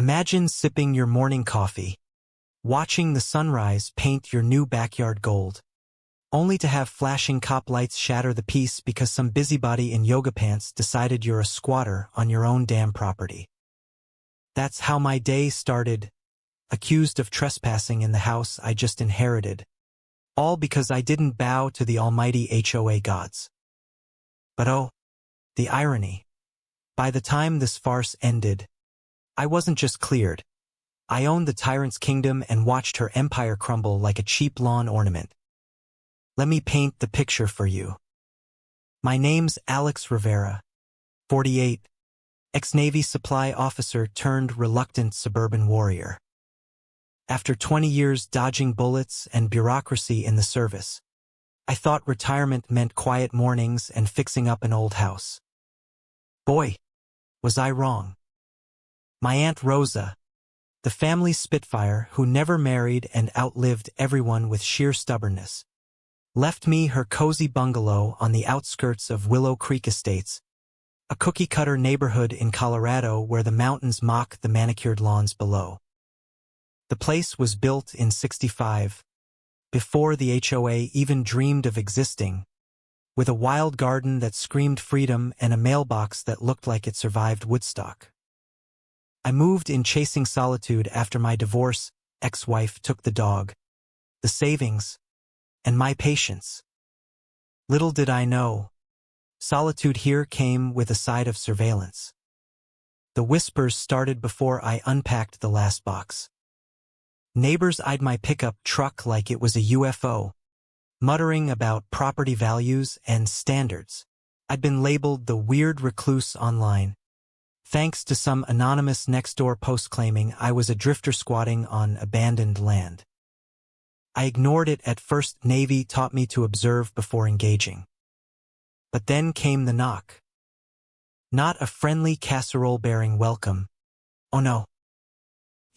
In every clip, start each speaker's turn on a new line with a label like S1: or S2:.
S1: Imagine sipping your morning coffee, watching the sunrise paint your new backyard gold, only to have flashing cop lights shatter the peace because some busybody in yoga pants decided you're a squatter on your own damn property. That's how my day started, accused of trespassing in the house I just inherited, all because I didn't bow to the almighty HOA gods. But oh, the irony. By the time this farce ended, I wasn't just cleared. I owned the tyrant's kingdom and watched her empire crumble like a cheap lawn ornament. Let me paint the picture for you. My name's Alex Rivera, 48, ex-Navy supply officer turned reluctant suburban warrior. After 20 years dodging bullets and bureaucracy in the service, I thought retirement meant quiet mornings and fixing up an old house. Boy, was I wrong. My Aunt Rosa, the family spitfire who never married and outlived everyone with sheer stubbornness, left me her cozy bungalow on the outskirts of Willow Creek Estates, a cookie-cutter neighborhood in Colorado where the mountains mock the manicured lawns below. The place was built in '65, before the HOA even dreamed of existing, with a wild garden that screamed freedom and a mailbox that looked like it survived Woodstock. I moved in chasing solitude after my divorce. Ex-wife took the dog, the savings, and my patience. Little did I know, solitude here came with a side of surveillance. The whispers started before I unpacked the last box. Neighbors eyed my pickup truck like it was a UFO, muttering about property values and standards. I'd been labeled the weird recluse online, thanks to some anonymous next-door post claiming I was a drifter squatting on abandoned land. I ignored it at first. Navy taught me to observe before engaging. But then came the knock. Not a friendly casserole-bearing welcome. Oh no.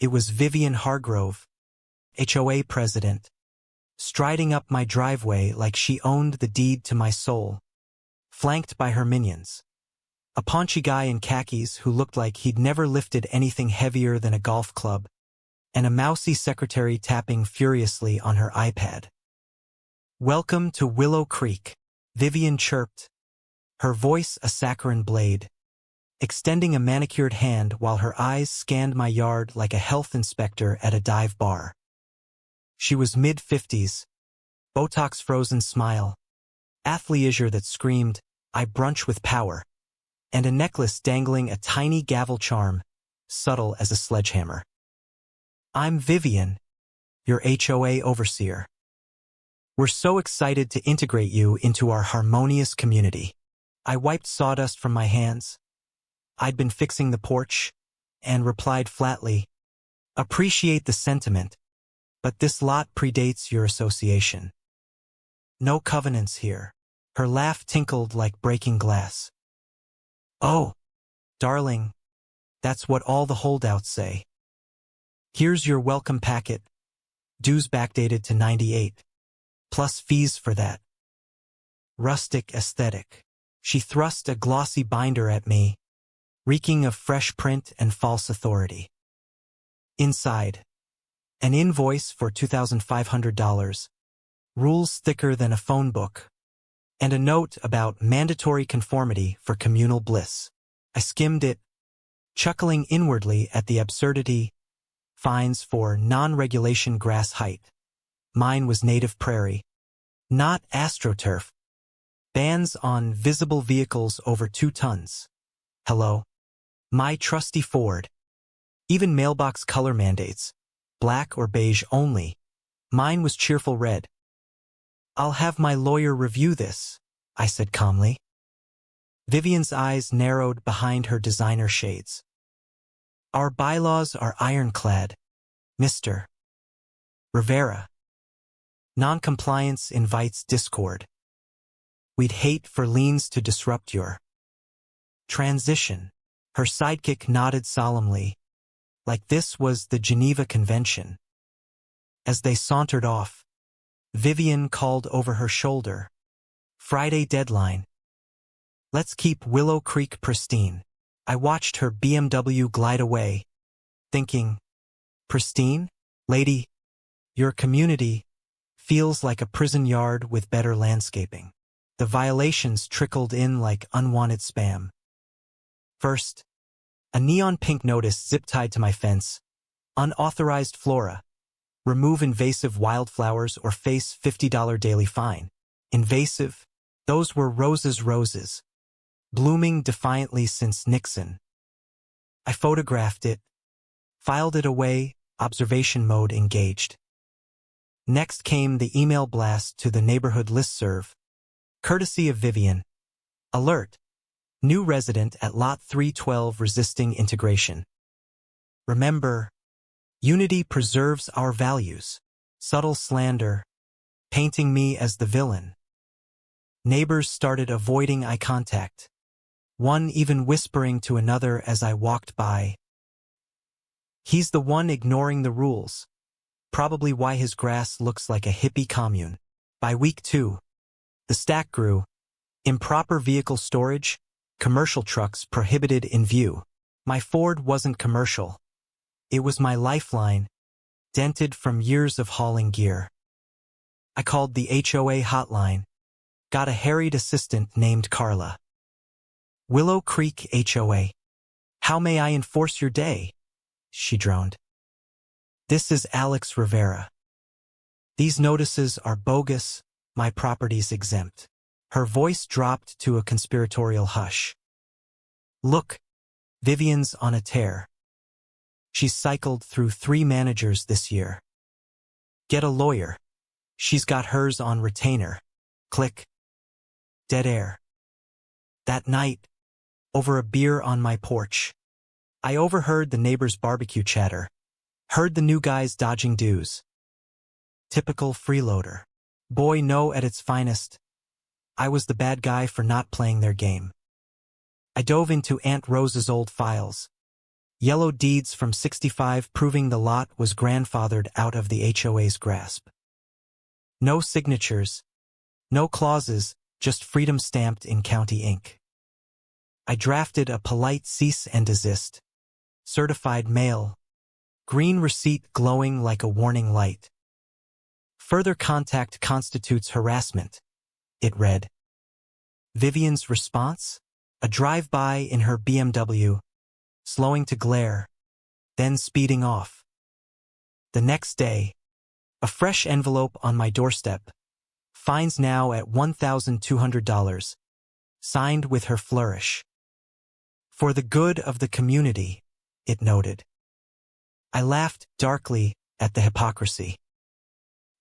S1: It was Vivian Hargrove, HOA president, striding up my driveway like she owned the deed to my soul, flanked by her minions. A paunchy guy in khakis who looked like he'd never lifted anything heavier than a golf club, and a mousy secretary tapping furiously on her iPad. "Welcome to Willow Creek," Vivian chirped, her voice a saccharine blade, extending a manicured hand while her eyes scanned my yard like a health inspector at a dive bar. She was mid-50s, Botox-frozen smile, athleisure that screamed, "I brunch with power," and a necklace dangling a tiny gavel charm, subtle as a sledgehammer. "I'm Vivian, your HOA overseer. We're so excited to integrate you into our harmonious community." I wiped sawdust from my hands. I'd been fixing the porch, and replied flatly, "Appreciate the sentiment, but this lot predates your association. No covenants here." Her laugh tinkled like breaking glass. "Oh, darling, that's what all the holdouts say. Here's your welcome packet, dues backdated to '98, plus fees for that." Rustic aesthetic. She thrust a glossy binder at me, reeking of fresh print and false authority. Inside, an invoice for $2,500, rules thicker than a phone book, and a note about mandatory conformity for communal bliss. I skimmed it, chuckling inwardly at the absurdity. Fines for non-regulation grass height. Mine was native prairie, not astroturf. Bans on visible vehicles over 2 tons. Hello. My trusty Ford. Even mailbox color mandates, black or beige only. Mine was cheerful red. "I'll have my lawyer review this," I said calmly. Vivian's eyes narrowed behind her designer shades. "Our bylaws are ironclad, Mr. Rivera. Non-compliance invites discord. We'd hate for liens to disrupt your transition." Her sidekick nodded solemnly, like this was the Geneva Convention. As they sauntered off, Vivian called over her shoulder, "Friday deadline. Let's keep Willow Creek pristine." I watched her BMW glide away, thinking, pristine? Lady, your community feels like a prison yard with better landscaping. The violations trickled in like unwanted spam. First, a neon pink notice zip-tied to my fence. Unauthorized flora. Remove invasive wildflowers or face $50 daily fine. Invasive? Those were roses. Blooming defiantly since Nixon. I photographed it, filed it away, observation mode engaged. Next came the email blast to the neighborhood listserv. Courtesy of Vivian. Alert. New resident at Lot 312 resisting integration. Remember, unity preserves our values. Subtle slander, painting me as the villain. Neighbors started avoiding eye contact. One even whispering to another as I walked by. He's the one ignoring the rules. Probably why his grass looks like a hippie commune. By week 2, the stack grew. Improper vehicle storage, commercial trucks prohibited in view. My Ford wasn't commercial. It was my lifeline, dented from years of hauling gear. I called the HOA hotline, got a harried assistant named Carla. Willow Creek HOA. How may I enforce your day? She droned. This is Alex Rivera. These notices are bogus, my property's exempt. Her voice dropped to a conspiratorial hush. Look, Vivian's on a tear. She's cycled through 3 managers this year. Get a lawyer. She's got hers on retainer. Click. Dead air. That night, over a beer on my porch, I overheard the neighbors' barbecue chatter. Heard the new guys dodging dues. Typical freeloader. Boy no at its finest. I was the bad guy for not playing their game. I dove into Aunt Rose's old files. Yellow deeds from '65 proving the lot was grandfathered out of the HOA's grasp. No signatures, no clauses, just freedom stamped in county ink. I drafted a polite cease and desist. Certified mail. Green receipt glowing like a warning light. Further contact constitutes harassment, it read. Vivian's response? A drive-by in her BMW, slowing to glare, then speeding off. The next day, a fresh envelope on my doorstep. Fines now at $1,200, signed with her flourish. For the good of the community, it noted. I laughed darkly at the hypocrisy.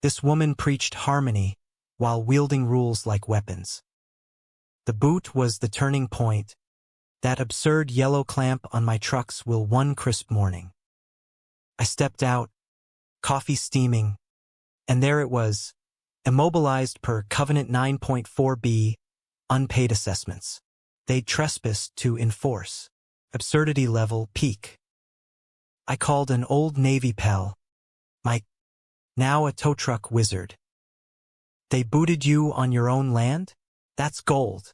S1: This woman preached harmony while wielding rules like weapons. The boot was the turning point. That absurd yellow clamp on my trucks will one crisp morning. I stepped out, coffee steaming, and there it was, immobilized per Covenant 9.4b, unpaid assessments. They'd trespassed to enforce. Absurdity level peak. I called an old Navy pal, Mike, now a tow truck wizard. They booted you on your own land? That's gold.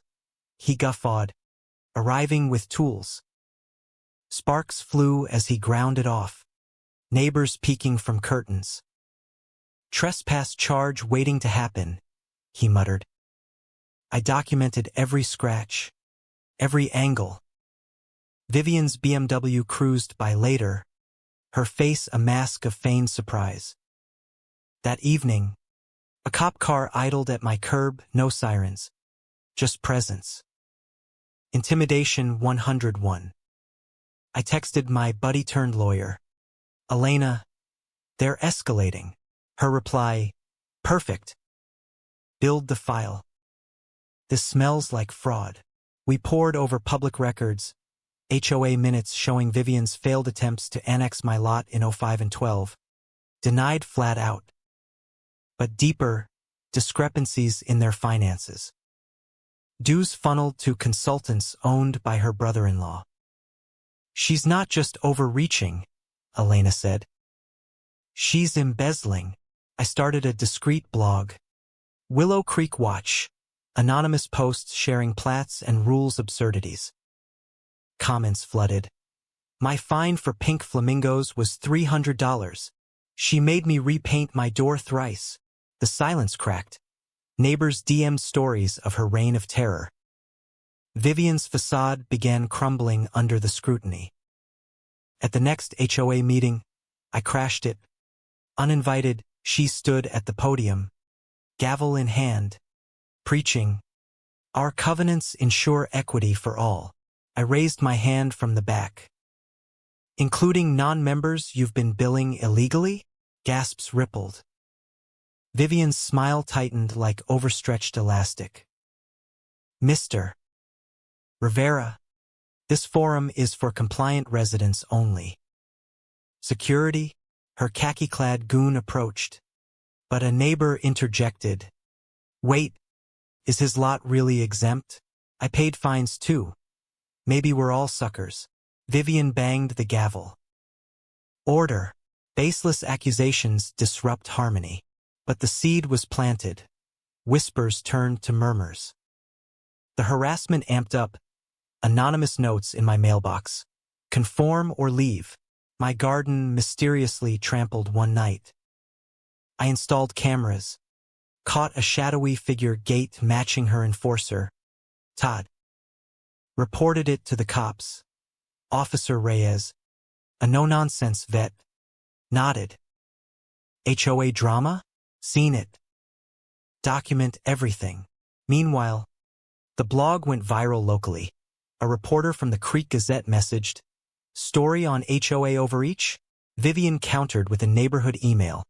S1: He guffawed, arriving with tools. Sparks flew as he ground it off, neighbors peeking from curtains. Trespass charge waiting to happen, he muttered. I documented every scratch, every angle. Vivian's BMW cruised by later, her face a mask of feigned surprise. That evening, a cop car idled at my curb, no sirens, just presence. Intimidation 101. I texted my buddy-turned-lawyer, Elena, they're escalating. Her reply, perfect. Build the file. This smells like fraud. We pored over public records, HOA minutes showing Vivian's failed attempts to annex my lot in '05 and '12. Denied flat out. But deeper, discrepancies in their finances. Dues funneled to consultants owned by her brother-in-law. She's not just overreaching, Elena said. She's embezzling. I started a discreet blog. Willow Creek Watch. Anonymous posts sharing plats and rules absurdities. Comments flooded. My fine for pink flamingos was $300. She made me repaint my door thrice. The silence cracked. Neighbors DM'd stories of her reign of terror. Vivian's facade began crumbling under the scrutiny. At the next HOA meeting, I crashed it. Uninvited, she stood at the podium, gavel in hand, preaching, "Our covenants ensure equity for all." I raised my hand from the back. "Including non-members you've been billing illegally?" Gasps rippled. Vivian's smile tightened like overstretched elastic. "Mr. Rivera, this forum is for compliant residents only." Security? Her khaki-clad goon approached. But a neighbor interjected. "Wait, is his lot really exempt? I paid fines too. Maybe we're all suckers." Vivian banged the gavel. "Order." Baseless accusations disrupt harmony. But the seed was planted. Whispers turned to murmurs. The harassment amped up. Anonymous notes in my mailbox. "Conform or leave. My garden mysteriously trampled one night." I installed cameras. Caught a shadowy figure gait matching her enforcer, Todd. Reported it to the cops. Officer Reyes, a no-nonsense vet, nodded. "HOA drama? Seen it. Document everything." Meanwhile, the blog went viral locally. A reporter from the Creek Gazette messaged, "Story on HOA overreach?" Vivian countered with a neighborhood email.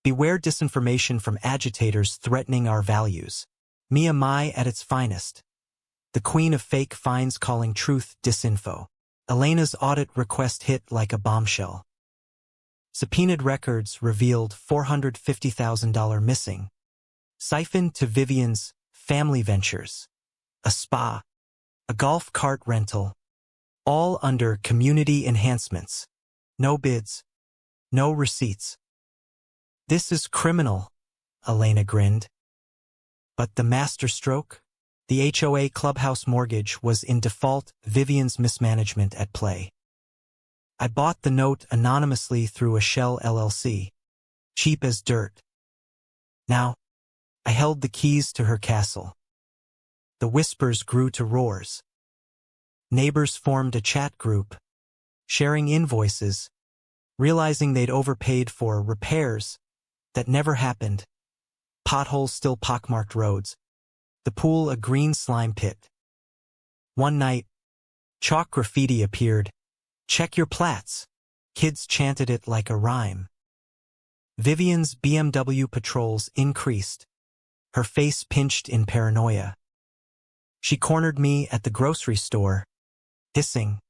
S1: "Beware disinformation from agitators threatening our values." Mia Mai at its finest. The queen of fake finds calling truth disinfo. Elena's audit request hit like a bombshell. Subpoenaed records revealed $450,000 missing. Siphoned to Vivian's family ventures. A spa. A golf cart rental. All under community enhancements. No bids. No receipts. "This is criminal," Elena grinned. But the masterstroke? The HOA clubhouse mortgage was in default, Vivian's mismanagement at play. I bought the note anonymously through a shell LLC. Cheap as dirt. Now, I held the keys to her castle. The whispers grew to roars. Neighbors formed a chat group, sharing invoices, realizing they'd overpaid for repairs that never happened. Potholes still pockmarked roads. The pool a green slime pit. One night, chalk graffiti appeared. "Check your plats." Kids chanted it like a rhyme. Vivian's BMW patrols increased. Her face pinched in paranoia. She cornered me at the grocery store, hissing,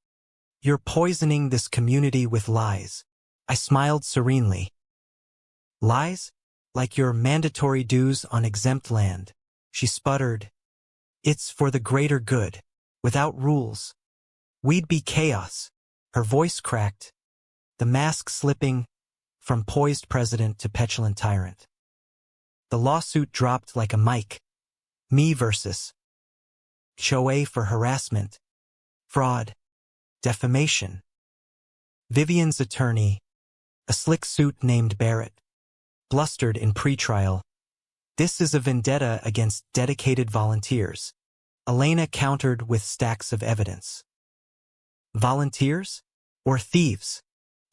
S1: "You're poisoning this community with lies." I smiled serenely. "Lies? Like your mandatory dues on exempt land." She sputtered. "It's for the greater good. Without rules, we'd be chaos." Her voice cracked, the mask slipping from poised president to petulant tyrant. The lawsuit dropped like a mic. Me versus HOA for harassment, fraud, defamation. Vivian's attorney, a slick suit named Barrett, blustered in pretrial. "This is a vendetta against dedicated volunteers." Elena countered with stacks of evidence. Volunteers? Or thieves?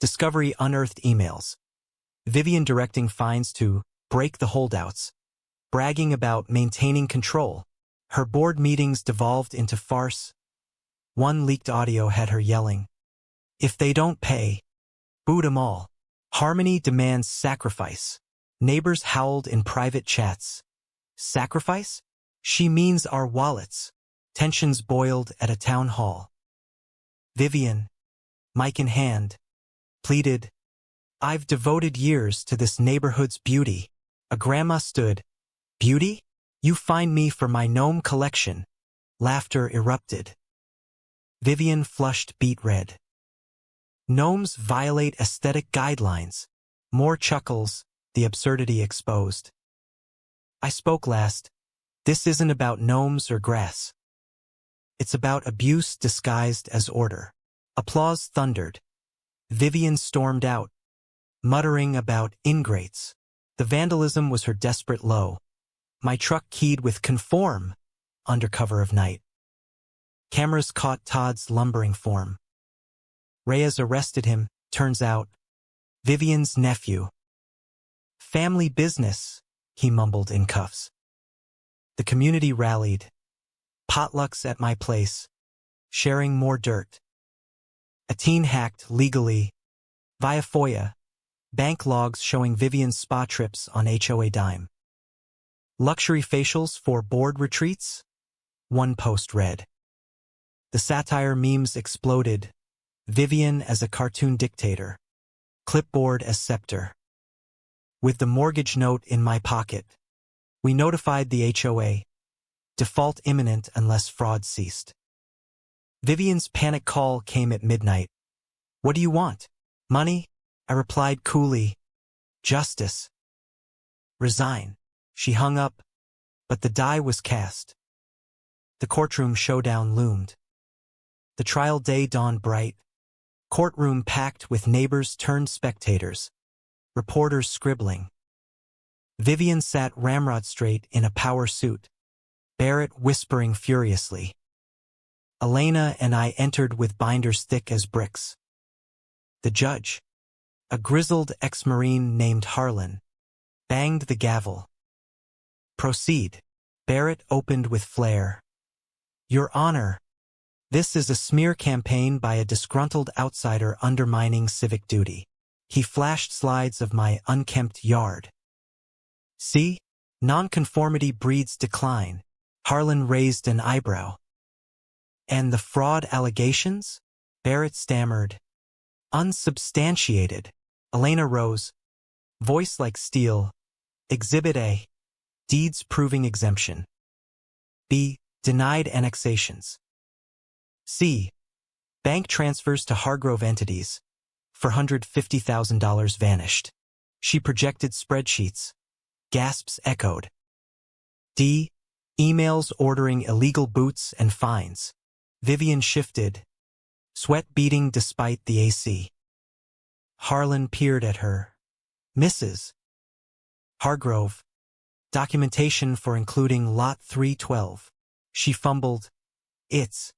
S1: Discovery unearthed emails. Vivian directing fines to break the holdouts, bragging about maintaining control. Her board meetings devolved into farce. One leaked audio had her yelling, "If they don't pay, boot 'em all." Harmony demands sacrifice. Neighbors howled in private chats. Sacrifice? She means our wallets. Tensions boiled at a town hall. Vivian, mic in hand, pleaded, "I've devoted years to this neighborhood's beauty." A grandma stood. "Beauty? You find me for my gnome collection." Laughter erupted. Vivian flushed beet red. "Gnomes violate aesthetic guidelines." More chuckles, the absurdity exposed. I spoke last. "This isn't about gnomes or grass. It's about abuse disguised as order." Applause thundered. Vivian stormed out, muttering about ingrates. The vandalism was her desperate low. My truck keyed with conform, under cover of night. Cameras caught Todd's lumbering form. Reyes arrested him, turns out. Vivian's nephew. Family business, he mumbled in cuffs. The community rallied. Potlucks at my place. Sharing more dirt. A teen hacked legally, via FOIA, bank logs showing Vivian's spa trips on HOA dime. Luxury facials for board retreats? One post read. The satire memes exploded. Vivian as a cartoon dictator. Clipboard as scepter. With the mortgage note in my pocket, we notified the HOA. Default imminent unless fraud ceased. Vivian's panic call came at midnight. What do you want? Money? I replied coolly. Justice. Resign. She hung up, but the die was cast. The courtroom showdown loomed. The trial day dawned bright. Courtroom packed with neighbors turned spectators. Reporters scribbling. Vivian sat ramrod straight in a power suit. Barrett whispering furiously. Elena and I entered with binders thick as bricks. The judge, a grizzled ex-Marine named Harlan, banged the gavel. Proceed. Barrett opened with flair. Your Honor, this is a smear campaign by a disgruntled outsider undermining civic duty. He flashed slides of my unkempt yard. See? Nonconformity breeds decline. Harlan raised an eyebrow. And the fraud allegations? Barrett stammered. Unsubstantiated. Elena rose. Voice like steel. Exhibit A. Deeds proving exemption. B. Denied annexations. C. Bank transfers to Hargrove entities. $450,000 vanished. She projected spreadsheets. Gasps echoed. D. Emails ordering illegal boots and fines. Vivian shifted. Sweat beading despite the AC. Harlan peered at her. Mrs. Hargrove. Documentation for including Lot 312. She fumbled. It's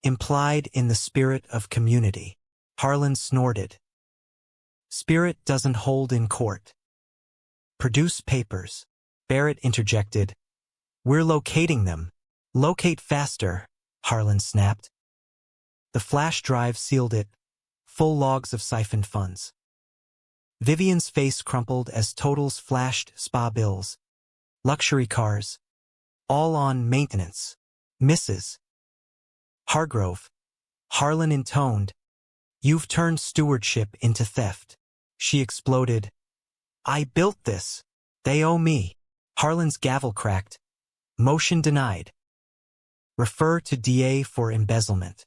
S1: implied in the spirit of community. Harlan snorted. Spirit doesn't hold in court. Produce papers. Barrett interjected. We're locating them. Locate faster, Harlan snapped. The flash drive sealed it. Full logs of siphoned funds. Vivian's face crumpled as totals flashed spa bills. Luxury cars. All on maintenance. Mrs. Hargrove. Harlan intoned. You've turned stewardship into theft. She exploded. I built this. They owe me. Harlan's gavel cracked. Motion denied. Refer to DA for embezzlement.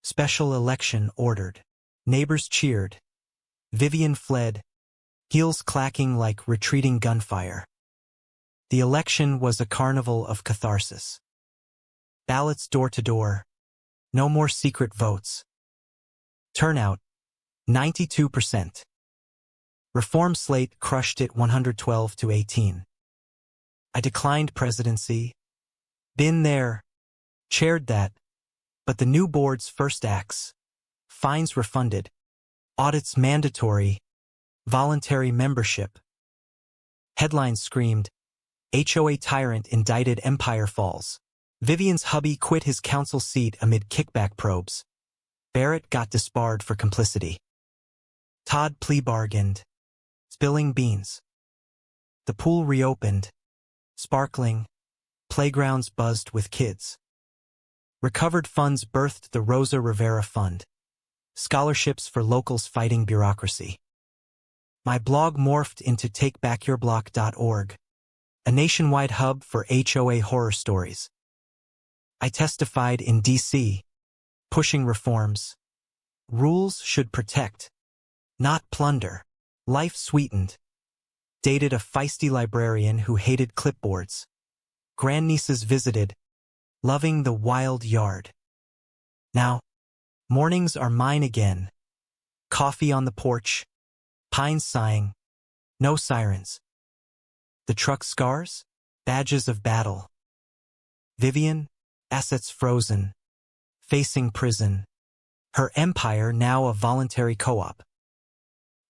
S1: Special election ordered. Neighbors cheered. Vivian fled, heels clacking like retreating gunfire. The election was a carnival of catharsis. Ballots door to door. No more secret votes. Turnout, 92%. Reform slate crushed it 112-18. I declined presidency. Been there. Chaired that. But the new board's first acts. Fines refunded. Audits mandatory. Voluntary membership. Headlines screamed. HOA tyrant indicted Empire falls. Vivian's hubby quit his council seat amid kickback probes. Barrett got disbarred for complicity. Todd plea bargained. Spilling beans. The pool reopened. Sparkling. Playgrounds buzzed with kids. Recovered funds birthed the Rosa Rivera Fund. Scholarships for locals fighting bureaucracy. My blog morphed into takebackyourblock.org, a nationwide hub for HOA horror stories. I testified in D.C., pushing reforms. Rules should protect, not plunder. Life sweetened. Dated a feisty librarian who hated clipboards. Grandnieces visited, loving the wild yard. Now, Mornings are mine again. Coffee on the porch. Pines sighing. No sirens. The truck scars? Badges of battle. Vivian? Assets frozen. Facing prison. Her empire now a voluntary co-op.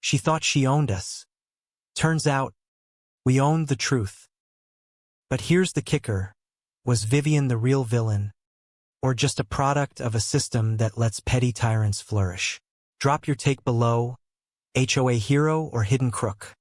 S1: She thought she owned us. Turns out, we owned the truth. But here's the kicker. Was Vivian the real villain? Or just a product of a system that lets petty tyrants flourish? Drop your take below. HOA hero or hidden crook?